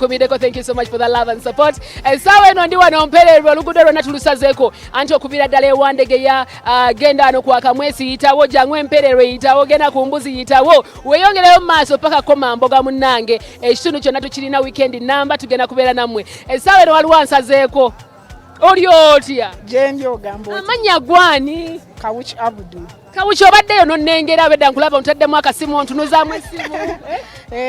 Kumideko, thank you so much for the love and support. Sawa eno ndi wano Mpererwe oluguudo lwonna tulusazeeko anti okubira ddala ewandege ya genda ano ku Akamwesi yitawo jangwe Mpererwe yitawo genda ku Mbuzi yitawo weeyongereyo mu maaso paka koma mboga munnange ekitundu kyonna tukirina weekend namba tugenda kubeera nammwe. Sawa eno waliwo ansazeeko oli otya Jendi ogambo amanya gwani Kawuchi Abdu Kawuchi obaddeyo nonnengera abedda nkulaba ontaddemu akasimu ontunuzaamu essimu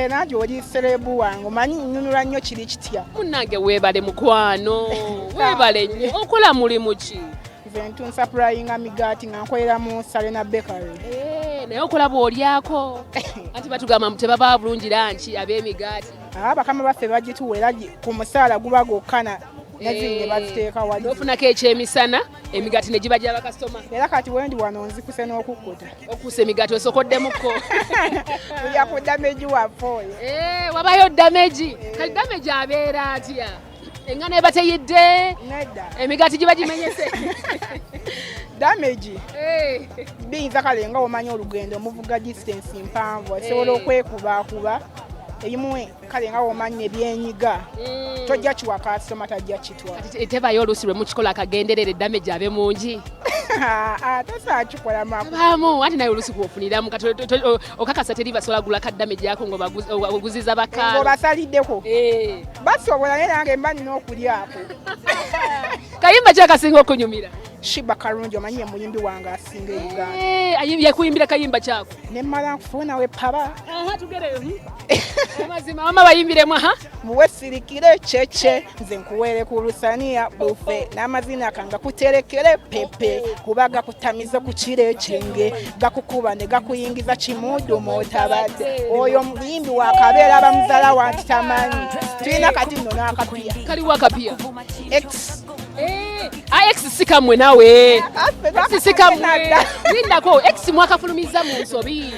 nange oli serebu wange omanyi nnunula nnyo kiri kitya munnange weebale mukwano weebale nnyo okola mulimu ki nze ntunsa purayinga migaati nga nkolera mu Salena Bakery naye okola bw'olyako anti batugamba tebaba bulungi lanki ab'emigaati bakama baffe bagituwera ku musaala guba gokkana nazine baziteeka wali ofunako ekyemisana emigaati ne giba gy'abakasitoma era kati wendi wano nzikuse n'okukkuta okuusa emigaati osokoddemukko tulya ku dameji waffe oyo wabayo dameji kati dameji abeera atya engano eba teyidde nedda emigaati giba gimenyese dameji biyinza kale nga omanyi olugendo omuvuga distance mpanvu osobola okwekubakuba ebimu kale nga omanyi ebyenyiga tojja kiwa kasitoma tajja kitwa tebayo oluusi lwe mukikola akagenderere dameji abe mungi tosakikola makubamu anti naye oluusi kuofuniramu okakasa teri basobola gula kadameji yako ngaoguziza bakaalo obasaliddeko basobola naye nange mba nina okulyako kayimba kyakasinga okunyumira Shiba Karungi omanyi muyimbi wange asinga Uganda yakuyimbira kayimba kyako nemmala nkufuna we paba tugereyo amazima mama bayimbiremu muwe sirikire kyekye nze nkuweere ku lusaniya bufe n'amazina kanga kuterekere pepe kuba gakutamize ku kire kyenge gakukuba ne gakuyingiza kimudu motabadde oyo muyimbi wakabeera abamuzala wanti tamanyi tulina kati nno n'akapiya kaliwo akapiya X X sikamwe nawe X sikamwe lindako X mwakafulumiza mu nsobi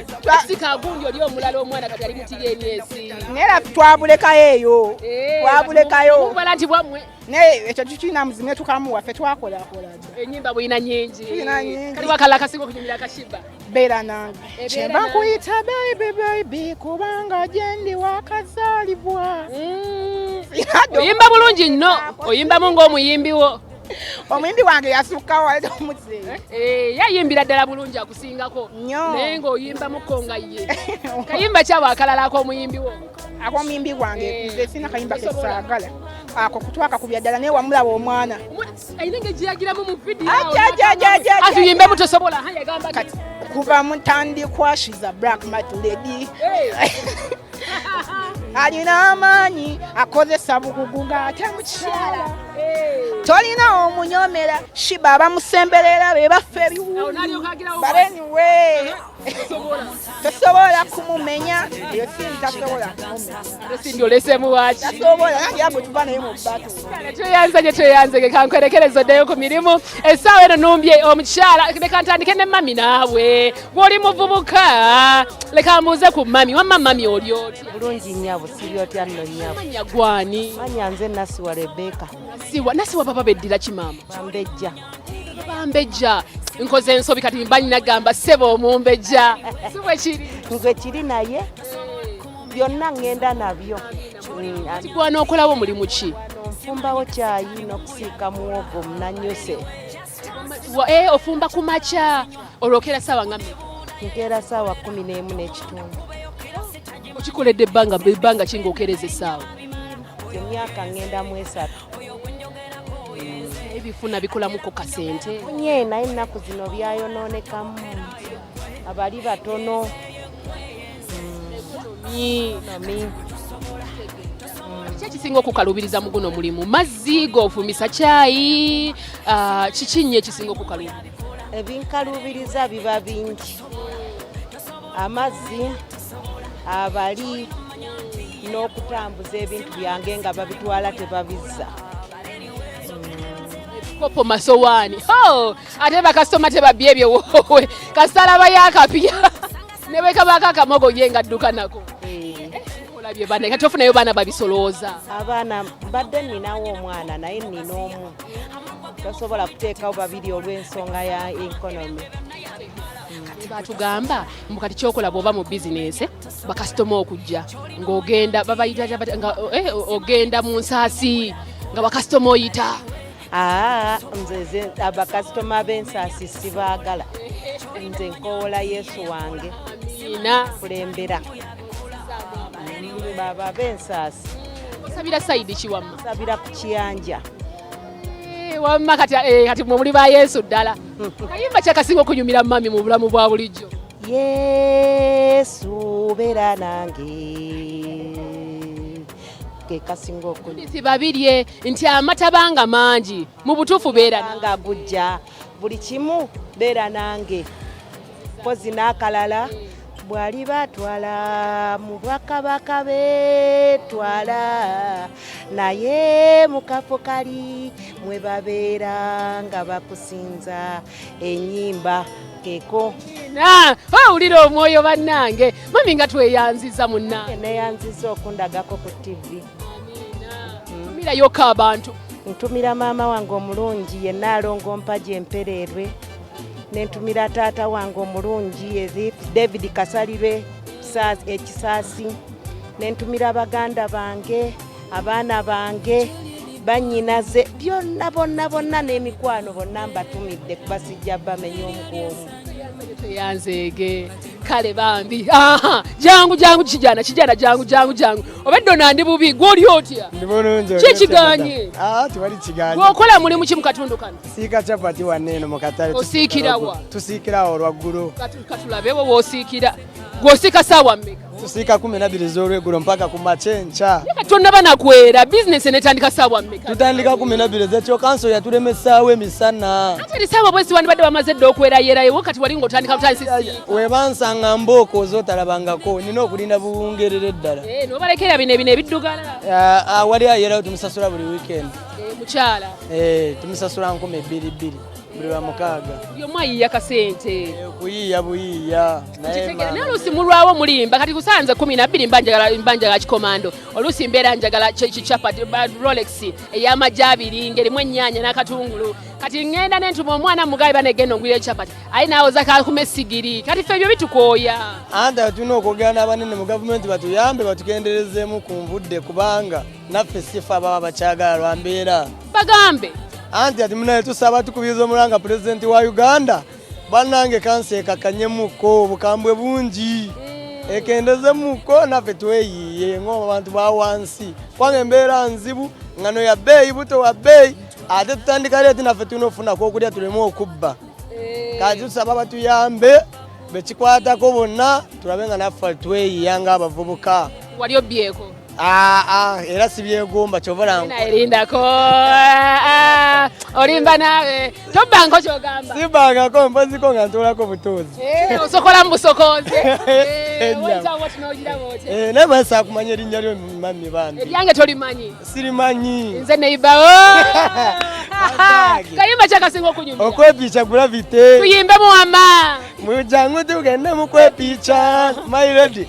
X kagundi oli omulala omwana kati ali mutiri emyezi nera twabulekayo eyo twabulekayo mubala nti bwamwe naye ekyo tukirina muzimwe tukamuwa ffe twakola ennyimba bwina nyingi kaliwo akala akasinga okunyumira akashiba beera nange kyemba nkuyita baby kubanga gyendi wakazaalibwa oyimba bulungi nnyo oyimbamu ng'omuyimbiwo omuyimbi wange yasukka wale omuze yayimbira ddala bulungi akusingako naye ng'oyimbamuko nga ye kayimba kyabo akalala ak'omuyimbiwo ak'omuyimbi wange nze sina kayimba kesaagala ako kutwakakubya ddala naye wamulaba omwana ayina ng'egyeyagiramu mu vidiyo atuyimbe mutosobola yagamba kati kuva mutandikwa she's a black mat lady alina amaanyi akozesa bukugu ng'ate mukyala tolina omunyomera shiba abamusemberera be baffe ebiwu baleniwe tosobola kumumenya eyo sindi tasobola sindi olesemu waki tasobola nange ago tuva naye mu bbatu tweyanze kankwerekereza oddeyo ku mirimu essaawa eno numbye omukyala leka ntandike ne mami naawe bw'oli muvubuka leka mbuuze ku mami wamma mami oli oti bulungi nnyabo siri otya nno nnyabo manya gwani manya nze nasiwa Rebeka nasiwa papa beddira kimama bambejja nkoze ensobi kati mbanyi nagamba ssebo omumbejja si bwe kiri nze kiri naye byonna ngenda nabyo tikwana okolawo mulimu ki nfumbawo kyayi n'okusiika muwogo munanyuse ofumba ku makya olwokera ssaawa nga mmeka nkeera ssaawa 11:30 okikoledde ebbanga ki ng'okereza essaawa emyaka ngenda mu 3 ebifuna bikolamuko kasente nye naye ennaku zino byayonoonekamu abali batono ki ekisinga okukalubiriza mu guno mulimu mazzi g'ofumisa kyayi kiki nnyo ekisinga okukalubiriza ebinkalubiriza biba bingi amazzi abali n'okutambuza ebintu byange nga babitwala tebabizza kopo masowaani ate bakasitoma tebabbye ebyo wowe kasalaba yakapya ne bwe kabako akamogo ye nga dduka nako olabye bana kati ofunayo baana babisolooza abaana mbadde nninawo omwana naye nnina omu tosobola kuteekawo babiri olw'ensonga ya ekonomi batugamba mukati kyokola bwoba mu business bakasitoma okujja ng'ogenda babayita ogenda mu nsaasi nga bakasitoma oyita. Nze abakasitoma b'ensaasi sibaagala. Nze nkoola Yesu wange. Amina. Kulembera. Baba b'ensaasi. Sabira sayidi kiwamma. Sabira ku kiyanja. Wamma kati mwe muli ba Yesu ddala. Kayimba kyakasinga okunyumira mami mu bulamu bwa bulijjo. Yesu beera nange. Kasinga okunyumira. Babirye nti amatabanga mangi mu butuufu beera nanga gujja. Buli kimu beera nange. Pozi n'akalala. Bwali batwala mu bakabaka betwala naye mu kafo kali mwe babeera nga bakusinza ennyimba keko. Owulira omwoyo bannange mami nga tweyanziza munnange. Neyanziza okundagako ku TV. Tumirayoka abantu. Ntumira maama wange omulungi yenna alongo mpaji Mpererwe. Nentumira taata wange omulungi David Kasalirwe ekisaasi. Nentumira baganda bange, abaana bange, bannyinaze byonna bonna n'emikwano bonna mbatumidde kubasijja bamenya omugomu. Yanzege kale bambi jangu kijana jangu obeddo nandi bubi gwoli otya ndibononje kikiganye tiwali kiganye gwokola mulimu kimu katundu kano siika chapati waneno mukatale osiikirawa tusiikirawo olwaggulo katulabewo woosiikira gwosiika saawa mmeka tusiika 12 z'olweggulo mpaka ku macenca tonna banakwera bizinesi netandika saawa mmeka tutandika 12 zekyo kanso yatulemesaawo emisana ate saawa bwesi wandibadde bamaze dde okwerayerayo kati wali ng'otandika butansisi webansanga mboko zotalabangako nina okulinda buwungerere ddala nobalekera bino ebiddugala wali ayerayo tumusasula buli weekend mukyala tumusasula 2,200 buli wa mukaaga buli omu ayiiya kasente kuyiiya buyiiya naye oluusi mulwawo mulimba kati kusanze 12 mbanja kikomando oluusi mbeera njagala kichapati Rolex ey'amajja 2 ngerimu ennyaanya n'akatungulu kati ngenda nentuma omwana mugabe banegenda ongwira echapati ayi nawoza kakume sigiri kati ffe ebyo bitukooya anta tulina okwogera n'abanene mu gavumenti batuyambe batukenderezeemu ku nvudde kubanga naffe sifa ababa bakyagala lwambeera bagambe anti ati munaye tusaba tukubiriza omulanga pulezidenti wa Uganda bannange kansi ekakanyemuko obukambwe bungi ekendezemuko naffe tweyiiye ng'omu abantu ba wansi kubanga embeera nzibu ngano ya bbeeyi buto wa bbeeyi ate tutandika leeti naffe tulina ofunako okulya tulemu okubba kati tusaba batuyambe bekikwatako bonna tulabe nga naffe tweyiiya ng'abavubuka wali obyeko era sibyegomba erindako olimba nawe tobanko kyogamba sibangako mpoziko nga ntolako butuuzi osokola mu busokoze naye basa kumanya erinnya lyo mami bambi eryange tolimanyi sirimanyi nze neibawo kayimba kyakasinga okunyumira okwepiica gulavite tuyimbe muwama mujangu tugende mukwepiica my lady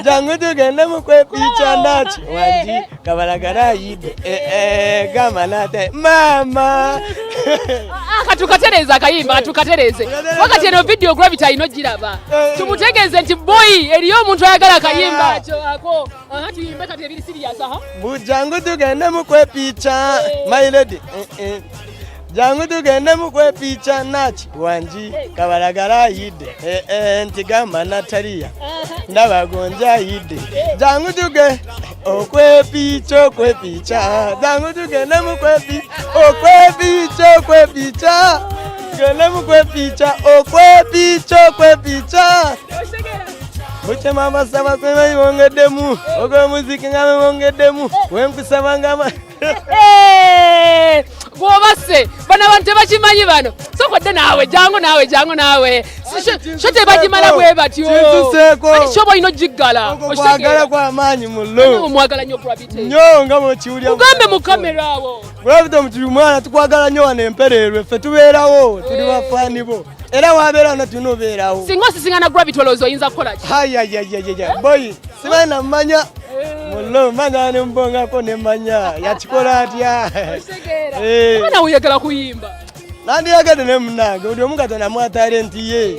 jangu tugende mukwepiica ndachi wanji kabalagala yide gama nate mama katukatereza akayimba katukatereze wakati eno video gravity inogiraba tumutegeeze nti boy eriyo omuntu ayagala akayimba ako tuyimbe kati ebiri serious bujangu tugende mukwepiica my lady jangu tugende mukwepiica nachi wanji kabalagala yide nti gamba nataliya ndabagonja yide jangu tuge okwepiica jangu tugende mukwepiica gende mukwepiica Muchema basaba kwema ibongeddemu ogw'omuziki nga bongedemu wenkusaba nga gwobase bana bantu bakimanyi bano sokodde nawe jangu nawe sho tebagimala bwe batyo kituseeko shobo ino jiggala okwagala kw'amaanyi mullo omwagala nnyo Gravity nnyo nga bwekiwulya ugambe mu kamera awo Gravity mutuli mwana tukwagala nnyo wano Mpererwe ffe tubeerawo tuli bafaani bo era wabeera na tunobeerawo singa osisingana Gravity olowooza oyinza kukola ki boy sibaana mmanya mullo manya ne mbongako ne manya yakikola atya mwana uyagala kuyimba nandiyagadde ne munange buli omu katonda mu talenti ye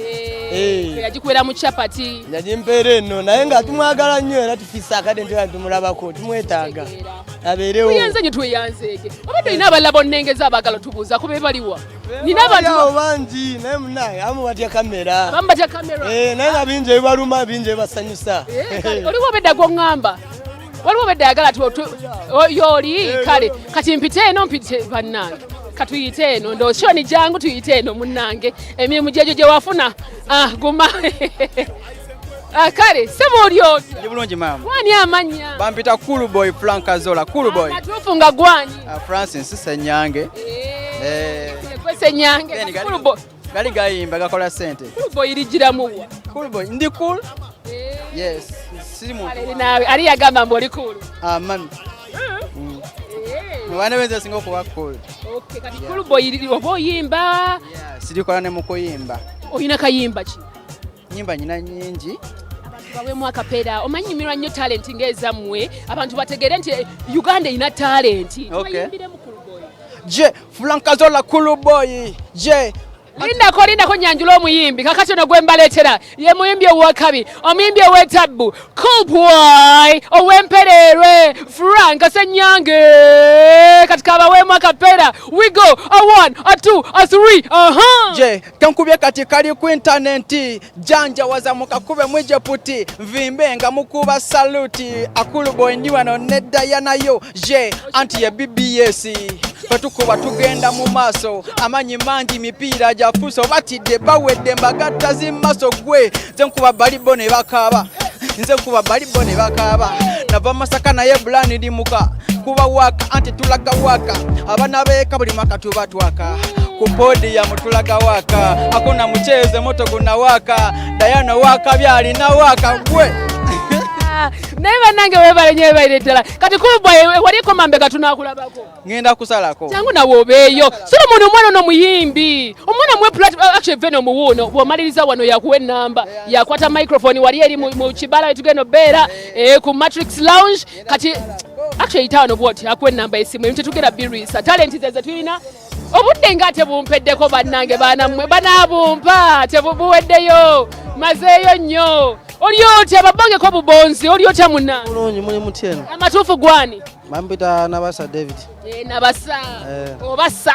yagikwera mu chapati yagimpere no naye nga tumwagala nnyo era tufisa akade nti tumulabako tumwetaaga abeerewo tuyanze nyo tweyanzeeke obadde olina abalala bonnengeza abagala tubuuza ku bebaliwa nina abantu bangi naye munaye amu batya kamera abamu batya kamera naye nga bingi ebibaluma bingi ebibasanyusa oliwo obedda gw'oŋŋamba waliwo obedda yagala yooli kale kati mpite eno mpite bannange katuyite eno ndoshoni jangu tuyite eno munnange emirimu gyejo gye wafuna guma kale sebo olyo ndi bulungi mama gwani amanya bampita Cool Boy Frank Azola Cool Boy atufunga gwani Francis Senyange kwese nyange Cool Boy gali gayimba gakola sente Cool Boy irijiramu Cool Boy ndi cool yes simu nawe ali yagamba mboli cool mami mwana wenze singo kuba cool okay kati Cool Boy obo oyimba sirikola ne mukuyimba oyina kayimba ki nyimba nyina nyingi bawe mwaka pera omanyi mirwa nnyo talent ngezamwe abantu bategere nti Uganda ina talent bayimbire mu Cool Boy je Frank Azola Cool Boy je Linda ko nyanjula omuyimbi kakati no gwembaletera ye muyimbi owakabi omuyimbi owetabbu Cool Boy owempererwe Frank Senyange katika abawemu akapera we go a 1 a 2 a 3 je kankubye kati kali ku internet janja waza mukakube mwije puti mvimbe nga mukuba saluti Cool Boy ndi wano ne Dianah yo je anti ya BBS patukuba tugenda mu maso amanyi mangi mipira jafuso batidde bawedde mbagatta zimaso gwe nze nkuba balibo ne bakaba nava Masaka naye bulani limuka kuba waka anti tulaga waka abana beeka buli mwaka tuba twaka ku podium tulaga waka akona mucheze moto guna waka Dianah waka byali na waka gwe Neba nange webalenye bayiretela kati Cool Boy waliko mambe gatunakulabako ngenda kusalako changu na wobeyo solo muno mwana no muyimbi omwana mwe actually veno muwuno bwomaliriza wano yakuwe namba yakwata microphone wali eri mu kibala etugeno bera ku Matrix Lounge kati actually itano bwoti yakuwe namba esimu emite tugera birisa talent zeze tulina obudde ngate bumpeddeko bannange banamwe banabumpa tebubuweddeyo mazeeyo nnyo Olioti ababange ko bubonzi olioti amuna bulungi muli mutyen amatufu gwani Mambita Nabasa David Nabasa obasa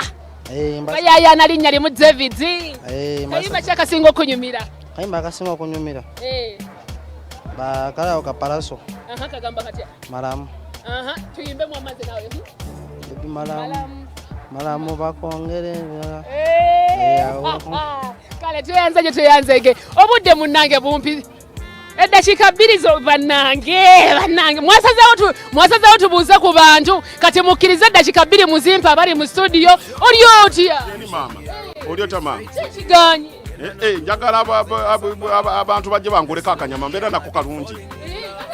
bayaya nalinnya limu David kayimba kyakasinga okunyumira kayimba akasinga okunyumira bakala okapalaso kagamba katya malamu tuyimbe mu amaze nawe malamu bakongere kale tuyanzege obudde munnange bumpi eddakiika 2 zo bannange mwasazeewo tubuuze ku bantu kati mukkirize eddakiika 2 muzimpa abali mu studio oliotya oliota mama kiganye njagala abantu bajje banguleko akanyama mbeera nako kalungi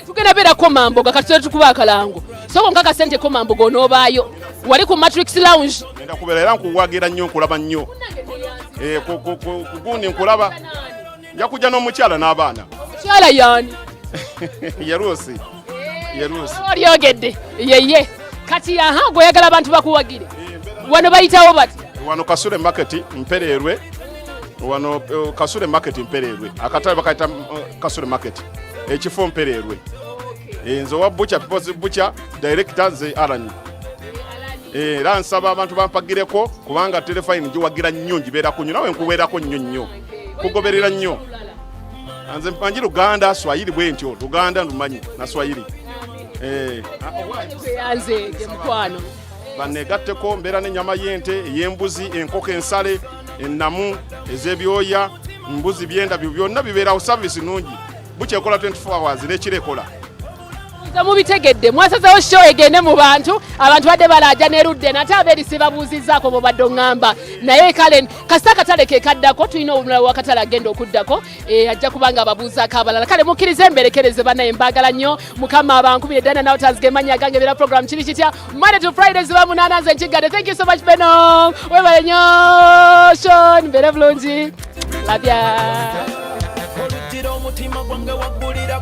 tugenda beerako mamboga kati tukuba akalango soko nkaka sente ko mamboga onoobaayo wali ku Matrix Lounge ngenda kubeera era nkuwagira nnyo nkulaba nnyo kugundi nkulaba njakujja n'omukyala n'abaana kyala yani Yerusi olyogedde yeye kati gwe oyagala abantu bakuwagire wano bayitawo bati wano Kasule Market Mpererwe wano Kasule Market Mpererwe akatale bakaita Kasule Market ekifo Mpererwe nze wa Butcher People's Butcher director ze Arani era nsaba abantu bampagireko kubanga telefone njiwagira nnyo njibeera kunyo nawe nkuweerako nnyo kugoberera nnyo anze mpanji Luganda Swahili bwentyo Luganda ndumanyi na Swahili yanzege mukwano banegatteko mbeera n'ennyama y'ente ey'embuzi enkoko ensale ennamu ez'ebyoya mbuzi byenda byonna bibeerawo service nungi bukyekola 24 hours n'ekirekola mubitegedde mwasazeewo show egende mu bantu badde balaaja nerudde nate abeeri sibabuuzizzaako mubadde oŋŋamba naye kale kasita akatale ke kaddako tulina omulala wakatale agenda okuddako ajja kubanga ababuuzaako abalala kale mukkirize emberekereze bannaye mbaagala nnyo mukama abankubire Dianah Nabatanzi gemanya gange beera program kiri kitya Monday to Friday ziba 8 nze nkigadde thank you so much Beno webale nnyo Sean mbeere bulungi labya olutira omutima gwange waggulira